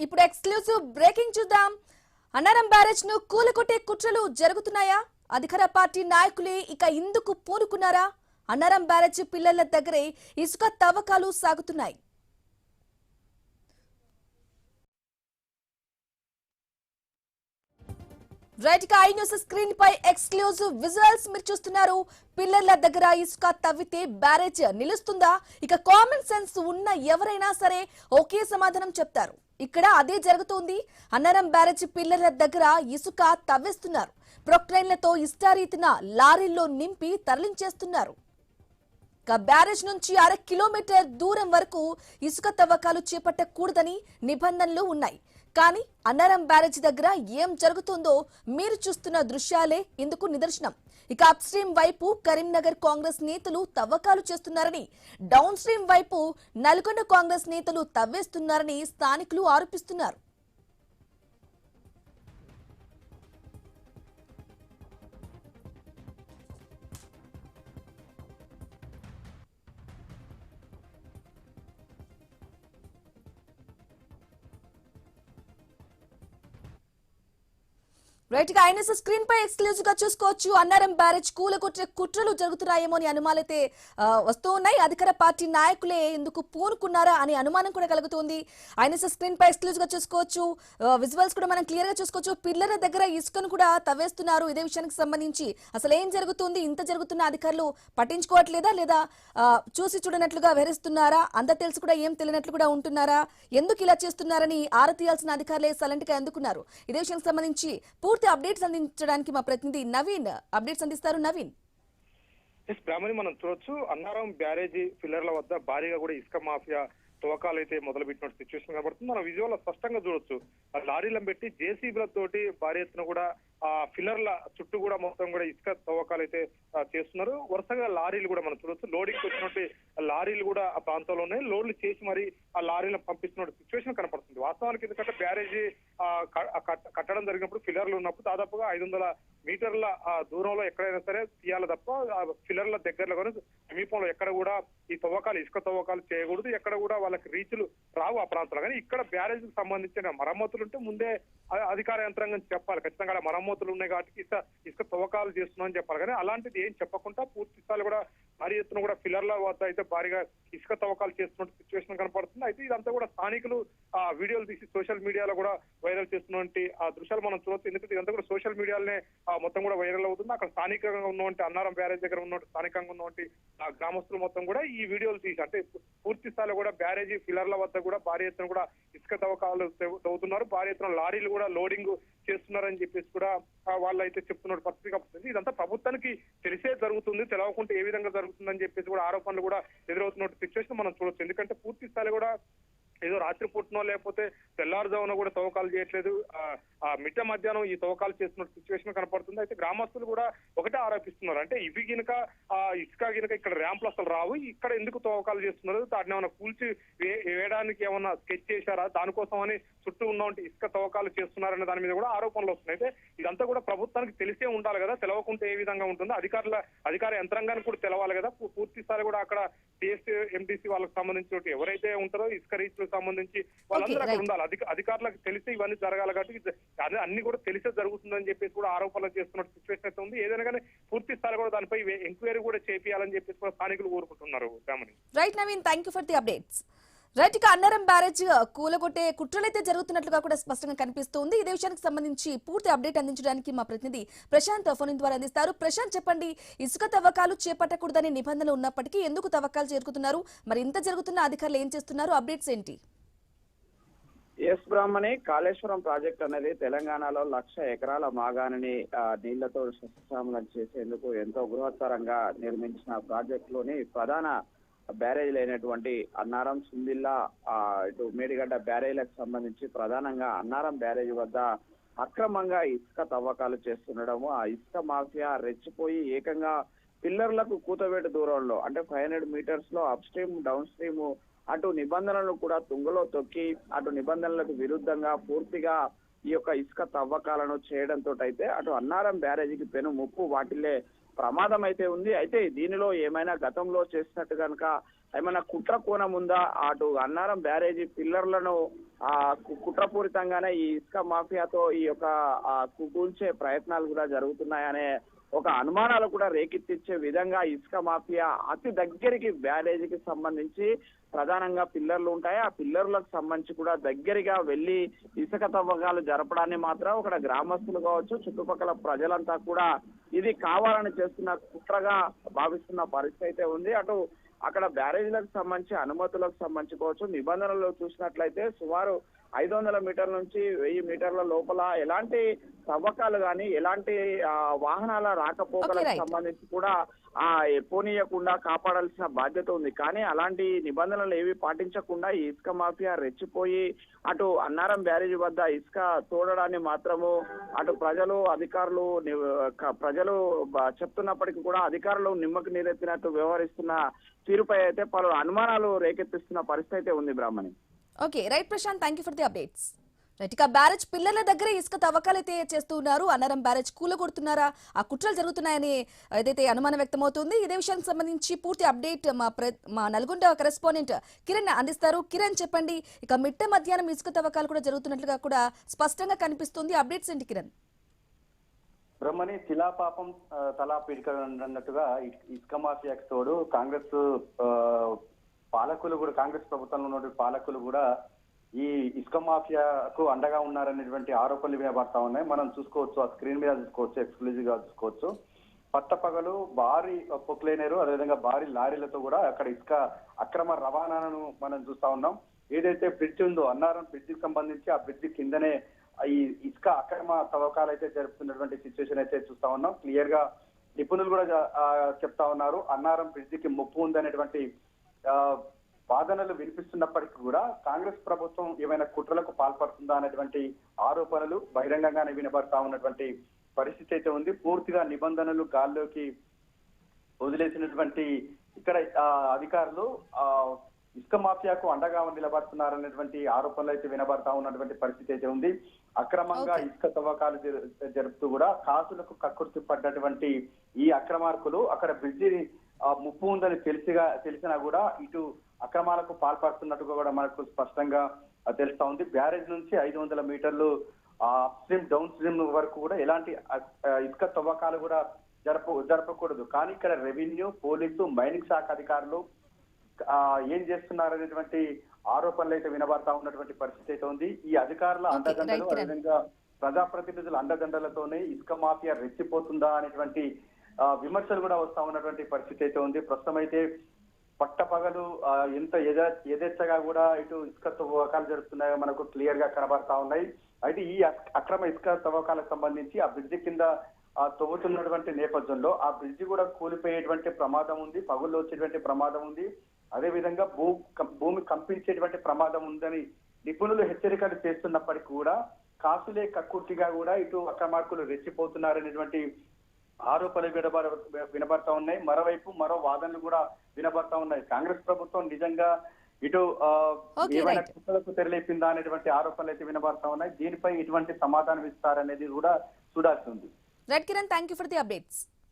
ఇప్పుడు exclusive breaking చూద్దాం. Annaram barrage ను కూలగొట్టే కుట్రలు జరుగుతున్నాయా? అధికార పార్టీ నాయకులే ఇక ఇందుకు పూనుకున్నారా? అన్నారం బ్యారేజ్ పిల్లల దగ్గరే ఇసుక తవ్వకాలు సాగుతున్నాయి. రైట్ గా ఐ న్యూస్ స్క్రీన్ పై ఎక్స్క్లూజివ్ విజువల్స్ మీరు చూస్తున్నారు. పిల్లర్ల దగ్గర ఇసుక తవ్వితే బ్యారేజ్ నిలుస్తుందా? ఇక కామన్ సెన్స్ ఉన్న ఎవరైనా సరే ఒకే సమాధానం చెప్తారు. ఇక్కడ అదే జరుగుతోంది. అన్నారం బ్యారేజ్ పిల్లర్ల దగ్గర ఇసుక తవ్వేస్తున్నారు. ప్రొక్లైన్లతో ఇష్టారీతిన లారీల్లో నింపి తరలించేస్తున్నారు. బ్యారేజ్ నుంచి 1/2 కిలోమీటర్ దూరం వరకు ఇసుక తవ్వకాలు చేపట్టకూడదని నిబంధనలు ఉన్నాయి. కానీ అన్నారం బ్యారేజ్ దగ్గర ఏం జరుగుతుందో మీరు చూస్తున్న దృశ్యాలే ఇందుకు నిదర్శనం. ఇక అప్ స్ట్రీమ్ వైపు కరీంనగర్ కాంగ్రెస్ నేతలు తవ్వకాలు చేస్తున్నారని, డౌన్ స్ట్రీమ్ వైపు నల్గొండ కాంగ్రెస్ నేతలు తవ్వేస్తున్నారని స్థానికులు ఆరోపిస్తున్నారు. రైట్ గా ఐఎన్ఎస్ స్క్రీన్ పై ఎక్స్క్లూజివ్ గా చూసుకోవచ్చు. అన్నారం బ్యారేజ్ కూలగొట్టే కుట్రలు జరుగుతున్నాయేమో అని అనుమానాలైతే వస్తూ ఉన్నాయి. అధికార పార్టీ నాయకులే ఎందుకు పూనుకున్నారా అనే అనుమానం కూడా కలుగుతుంది. ఐఎన్ఎస్ స్క్రీన్ పై ఎక్స్క్లూజివ్ గా చూసుకోవచ్చు. విజువల్స్ కూడా మనం క్లియర్ గా చూసుకోవచ్చు. పిల్లల దగ్గర ఇసుకను కూడా తవ్వేస్తున్నారు. ఇదే విషయానికి సంబంధించి అసలు ఏం జరుగుతుంది, ఇంత జరుగుతున్న అధికారులు పట్టించుకోవట్లేదా, లేదా చూసి చూడనట్లుగా వ్యవహరిస్తున్నారా, అంత తెలిసి కూడా ఏం తెలియనట్లు కూడా ఉంటున్నారా, ఎందుకు ఇలా చేస్తున్నారని ఆరా తీయాల్సిన అధికారులే సైలెంట్ గా ఎందుకున్నారు? ఇదే విషయానికి సంబంధించి పూర్తి అప్డేట్స్ అందించడానికి మా ప్రతినిధి నవీన్ అప్డేట్స్ అందిస్తారు. నవీన్, బ్రాహ్మణి మనం చూడొచ్చు, అన్నారం బ్యారేజీ పిల్లర్ల వద్ద భారీగా కూడా ఇసుక మాఫియా తవ్వకాలు అయితే మొదలుపెట్టిన సిచ్యువేషన్ కనబడుతుంది. మనం విజువల్ స్పష్టంగా చూడొచ్చు. లారీలను పెట్టి జేసీబీలతోటి భారీ ఎత్తున కూడా ఆ ఫిల్లర్ల చుట్టూ కూడా మొత్తం కూడా ఇసుక తవ్వకాలు అయితే చేస్తున్నారు. వరుసగా లారీలు కూడా మనం చూడొచ్చు. లోడింగ్ వచ్చినట్టు లారీలు కూడా ఆ ప్రాంతంలో ఉన్నాయి. లోడ్లు చేసి మరి ఆ లారీలను పంపిస్తున్న సిచ్యువేషన్ కనపడుతుంది. వాస్తవానికి ఎందుకంటే బ్యారేజీ కట్టడం జరిగినప్పుడు ఫిల్లర్లు ఉన్నప్పుడు దాదాపుగా 500 మీటర్ల దూరంలో ఎక్కడైనా సరే తీయాలి తప్ప ఫిల్లర్ల దగ్గరలో కానీ సమీపంలో ఎక్కడ కూడా ఈ తవ్వకాలు ఇసుక తవ్వకాలు చేయకూడదు. ఎక్కడ కూడా వాళ్ళకి రీచ్లు రావు ఆ ప్రాంతంలో. కానీ ఇక్కడ బ్యారేజ్ కి సంబంధించిన మరమ్మతులు ఉంటే ముందే అధికార యంత్రాంగం చెప్పాలి. ఖచ్చితంగా మరమ్మతులు ఉన్నాయి కాబట్టి ఇసుక తవ్వకాలు చేస్తున్నామని చెప్పాలి. కానీ అలాంటిది ఏం చెప్పకుండా పూర్తి స్థాయిలో కూడా భారీ ఎత్తున కూడా ఫిల్లర్ల వద్ద అయితే భారీగా ఇసుక తవ్వకాలు చేస్తున్న సిచ్యువేషన్ కనపడుతుంది. అయితే ఇదంతా కూడా స్థానికులు వీడియోలు తీసి సోషల్ మీడియాలో కూడా వైరల్ చేస్తున్నటువంటి ఆ దృశ్యాలు మనం చూడొచ్చు. ఎందుకంటే ఇదంతా కూడా సోషల్ మీడియాలోనే మొత్తం కూడా వైరల్ అవుతుంది. అక్కడ స్థానికంగా ఉన్నటువంటి అన్నారం బ్యారేజ్ దగ్గర ఉన్న స్థానికంగా ఉన్నటువంటి గ్రామస్తులు మొత్తం కూడా ఈ వీడియోలు తీసి అంటే పూర్తి స్థాయిలో కూడా బ్యారేజీ ఫిల్లర్ల వద్ద కూడా భారీ ఎత్తున కూడా ఇసుక తవ్వకాలు తవ్వుతున్నారు. భారీ ఎత్తున లారీలు కూడా లోడింగ్ చేస్తున్నారని చెప్పేసి కూడా వాళ్ళు అయితే చెప్తున్న పరిస్థితి కలుగుతుంది. ఇదంతా ప్రభుత్వానికి తెలిసే జరుగుతుంది, తెలవకుంటే ఏ విధంగా జరుగుతుందని చెప్పేసి కూడా ఆరోపణలు కూడా ఎదురవుతున్న సిచ్యువేషన్ మనం చూడొచ్చు. ఎందుకంటే పూర్తి స్థాయిలో కూడా ఏదో రాత్రి పుట్టినో లేకపోతే తెల్లారుజామున కూడా తవ్వకాలు చేయట్లేదు, మిట్ట మధ్యాహ్నం ఈ తవ్వకాలు చేస్తున్న సిచ్యువేషన్ కనపడుతుంది. అయితే గ్రామస్తులు కూడా ఒకటే ఆరోపిస్తున్నారు, అంటే ఇవి గినక ఇసుక గినక ఇక్కడ ర్యాంపులు అసలు రావు, ఇక్కడ ఎందుకు తవ్వకాలు చేస్తున్నారు, దాన్ని ఏమైనా కూల్చి వేయడానికి ఏమన్నా స్కెచ్ చేశారా, దానికోసం అని చుట్టూ ఉన్నటువంటి ఇసుక తవ్వకాలు చేస్తున్నారనే దాని మీద కూడా ఆరోపణలు వస్తున్నాయి. అయితే ఇదంతా కూడా ప్రభుత్వానికి తెలిసే ఉండాలి కదా, తెలవకుంటే ఏ విధంగా ఉంటుందో అధికార యంత్రాంగానికి కూడా తెలవాలి కదా. పూర్తి స్థాయి కూడా అక్కడ టీఎస్ ఎండిసి వాళ్ళకి సంబంధించి ఎవరైతే ఉంటారో ఇసుక రీచ్లకు సంబంధించి వాళ్ళందరూ అక్కడ ఉండాలి. అధికారులకు తెలిసి ఇవన్నీ జరగాలి కాబట్టి అన్ని కూడా తెలిసే జరుగుతుందని చెప్పేసి కూడా ఆరోపణలు చేస్తున్న సిచ్యువేషన్ అయితే ఉంది. ఏదైనా కానీ పూర్తి స్థాయి కూడా దానిపై ఎంక్వైరీ కూడా చేయాలని చెప్పేసి కూడా స్థానికులు కోరుకుంటున్నారు. Right Naveen, thank you for the updates. Right గా అన్నారం బ్యారేజ్ కూలగొట్టే కుట్రలైతే జరుగుతున్నట్లుగా కూడా స్పష్టంగా కనిపిస్తుంది. ఇదే విషయానికి సంబంధించి పూర్తి అప్డేట్ అందించడానికి మా ప్రతినిధి ప్రశాంత్ ఫోన్ ద్వారా అందిస్తారు. ప్రశాంత్, చెప్పండి, ఇసుక తవ్వకాలు చేపట్టకూడదనే నిబంధనలు ఉన్నప్పటికీ ఎందుకు తవ్వకాలు చేరుకుతున్నారు, మరి ఇంత జరుగుతున్న అధికారులు ఏం చేస్తున్నారు, అప్డేట్స్ ఏంటి? ఎస్ బ్రాహ్మణి, కాళేశ్వరం ప్రాజెక్ట్ అనేది తెలంగాణలో 1,00,000 ఎకరాల మాగాణిని నీళ్లతో సస్యశ్యామలం చేసేందుకు ఎంతో బృహత్తరంగా నిర్మించిన ప్రాజెక్టులోని ప్రధాన బ్యారేజీలు అయినటువంటి అన్నారం, సుందిల్లా, ఇటు మేడిగడ్డ బ్యారేజీలకు సంబంధించి ప్రధానంగా అన్నారం బ్యారేజీ వద్ద అక్రమంగా ఇసుక తవ్వకాలు చేస్తుండడము, ఆ ఇసుక మాఫియా రెచ్చిపోయి ఏకంగా పిల్లర్లకు కూతవేటు దూరంలో అంటే 500 మీటర్స్ లో అప్ స్ట్రీమ్ డౌన్ స్ట్రీమ్ అటు నిబంధనలను కూడా తుంగలో తొక్కి అటు నిబంధనలకు విరుద్ధంగా పూర్తిగా ఈ యొక్క ఇసుక తవ్వకాలను చేయడంతో అయితే అటు అన్నారం బ్యారేజీకి పెను ముప్పు వాటిల్లే ప్రమాదం అయితే ఉంది. అయితే దీనిలో ఏమైనా గతంలో చేసినట్టు కనుక ఏమైనా కుట్ర కోణం ఉందా? అటు అన్నారం బ్యారేజీ పిల్లర్లను కుట్రపూరితంగానే ఈ ఇసుక మాఫియాతో ఈ యొక్క కూల్చే ప్రయత్నాలు కూడా జరుగుతున్నాయనే ఒక అనుమానాలు కూడా రేకెత్తించే విధంగా ఇసుక మాఫియా అతి దగ్గరికి బ్యారేజీకి సంబంధించి ప్రధానంగా పిల్లర్లు ఉంటాయి. ఆ పిల్లర్లకు సంబంధించి కూడా దగ్గరగా వెళ్లి ఇసుక తవ్వకాలు జరపడాన్ని మాత్రం అక్కడ గ్రామస్తులు కావచ్చు, చుట్టుపక్కల ప్రజలంతా కూడా ఇది కావాలని చేస్తున్న కుట్రగా భావిస్తున్న పరిస్థితి అయితే ఉంది. అటు అక్కడ బ్యారేజీలకు సంబంధించి అనుమతులకు సంబంధించి కావచ్చు, నిబంధనలు చూసినట్లయితే సుమారు 500 మీటర్ల నుంచి 1000 మీటర్ల లోపల ఎలాంటి తవ్వకాలు కానీ ఎలాంటి వాహనాల రాకపోకలకు సంబంధించి కూడా పోనీయకుండా కాపాడాల్సిన బాధ్యత ఉంది. కానీ అలాంటి నిబంధనలు ఏవి పాటించకుండా ఈ ఇసుక మాఫియా రెచ్చిపోయి అటు అన్నారం బ్యారేజీ వద్ద ఇసుక తోడడాన్ని మాత్రము అటు ప్రజలు అధికారులు చెప్తున్నప్పటికీ కూడా అధికారులు నిమ్మకు నీరెత్తినట్టు వ్యవహరిస్తున్న తీరుపై అయితే పలు అనుమానాలు రేకెత్తిస్తున్న పరిస్థితి అయితే ఉంది. Brahmani. Okay right Prashant, thank you for the updates. Right, ఇక బ్యారేజ్ పిల్లల దగ్గర ఇసుక తవ్వకాలు అయితే చేస్తూ ఉన్నారు. అన్నారం బ్యారేజ్ కూలగొడుతున్నారా, ఆ కుట్రలు జరుగుతున్నాయని ఏదైతే అనుమానం వ్యక్తమవుతుంది. ఇదే విషయానికి సంబంధించి పూర్తి అప్డేట్ మా నల్గొండ కరెస్పాండెంట్ కిరణ్ అందిస్తారు. కిరణ్ చెప్పండి, ఇక మిట్ట మధ్యాహ్నం ఇసుక తవ్వకాలు కూడా జరుగుతున్నట్లుగా కూడా స్పష్టంగా కనిపిస్తుంది. అప్డేట్స్ ఏంటి కిరణ్? బ్రహ్మని శిలాపాపం తలా పీడిక అన్నట్టుగా ఇసుక మాఫియాకి తోడు కాంగ్రెస్ పాలకులు కూడా, కాంగ్రెస్ ప్రభుత్వంలో ఉన్న పాలకులు కూడా ఈ ఇసుక మాఫియాకు అండగా ఉన్నారనేటువంటి ఆరోపణలు వినబడతా ఉన్నాయి. మనం చూసుకోవచ్చు, ఆ స్క్రీన్ మీద చూసుకోవచ్చు, ఎక్స్క్లూజివ్ గా చూసుకోవచ్చు. పట్టపగలు భారీ పొక్లైనరు, అదేవిధంగా భారీ లారీలతో కూడా అక్కడ ఇసుక అక్రమ రవాణాను మనం చూస్తా ఉన్నాం. ఏదైతే బ్రిడ్జ్ ఉందో అన్నారం బ్రిడ్జికి సంబంధించి ఆ బ్రిడ్జ్ కిందనే ఈ ఇసుక అక్రమ తవ్వకాలు అయితే జరుపుతున్నటువంటి సిచ్యువేషన్ అయితే చూస్తా ఉన్నాం. క్లియర్ గా నిపుణులు కూడా చెప్తా ఉన్నారు, అన్నారం బ్రిడ్జికి ముప్పు ఉందనేటువంటి వాదనలు వినిపిస్తున్నప్పటికీ కూడా కాంగ్రెస్ ప్రభుత్వం ఏమైనా కుట్రలకు పాల్పడుతుందా అనేటువంటి ఆరోపణలు బహిరంగంగానే వినబడతా ఉన్నటువంటి పరిస్థితి అయితే ఉంది. పూర్తిగా నిబంధనలు గాల్లోకి వదిలేసినటువంటి ఇక్కడ అధికారులు ఇసుక మాఫియాకు అండగా నిలబడుతున్నారనేటువంటి ఆరోపణలు అయితే వినబడతా ఉన్నటువంటి పరిస్థితి అయితే ఉంది. అక్రమంగా ఇసుక తవ్వకాలు జరుపుతూ కూడా కాసులకు కక్కుర్తి పడ్డటువంటి ఈ అక్రమార్కులు అక్కడ బ్రిడ్జి ముప్పు ఉందని తెలిసినా కూడా ఇటు అక్రమాలకు పాల్పడుతున్నట్టుగా కూడా మనకు స్పష్టంగా తెలుస్తా ఉంది. బ్యారేజ్ నుంచి 500 మీటర్లు స్ట్రీమ్ డౌన్ స్ట్రీమ్ వరకు కూడా ఎలాంటి ఇసుక తవ్వకాలు కూడా జరపకూడదు. కానీ ఇక్కడ రెవెన్యూ, పోలీసు, మైనింగ్ శాఖ అధికారులు ఏం చేస్తున్నారనేటువంటి ఆరోపణలు అయితే వినబడతా ఉన్నటువంటి పరిస్థితి అయితే ఉంది. ఈ అధికారుల అండదండలు, అదేవిధంగా ప్రజాప్రతినిధుల అండదండలతోనే ఇసుక మాఫియా రెచ్చిపోతుందా అనేటువంటి విమర్శలు కూడా వస్తా ఉన్నటువంటి పరిస్థితి అయితే ఉంది. ప్రస్తుతం అయితే పట్టపగలు ఎంత యథేచ్ఛగా కూడా ఇటు ఇసుక తవ్వకాలు జరుగుతున్నాయో మనకు క్లియర్ గా కనబడతా ఉన్నాయి. అయితే ఈ అక్రమ ఇసుక తవ్వకాలకు సంబంధించి ఆ బ్రిడ్జి కింద తవ్వుతున్నటువంటి నేపథ్యంలో ఆ బ్రిడ్జి కూడా కూలిపోయేటువంటి ప్రమాదం ఉంది, పగుళ్ళు వచ్చేటువంటి ప్రమాదం ఉంది, అదేవిధంగా భూమి కంపించేటువంటి ప్రమాదం ఉందని నిపుణులు హెచ్చరికలు చేస్తున్నప్పటికీ కూడా కాసులే కక్కుర్తిగా కూడా ఇటు అక్రమార్కులు రెచ్చిపోతున్నారనేటువంటి ఆరోపణలు వినబడతా ఉన్నాయి. మరోవైపు మరో వాదనలు కూడా వినబడతా ఉన్నాయి. కాంగ్రెస్ ప్రభుత్వం నిజంగా ఇటు ఏమైనా కుట్రలకు తెరలేపిందా అనేటువంటి ఆరోపణలు అయితే వినబడతా ఉన్నాయి. దీనిపై ఎటువంటి సమాధానం ఇస్తారనేది కూడా చూడాల్సి ఉంది. Right Kiran, thank you for the updates.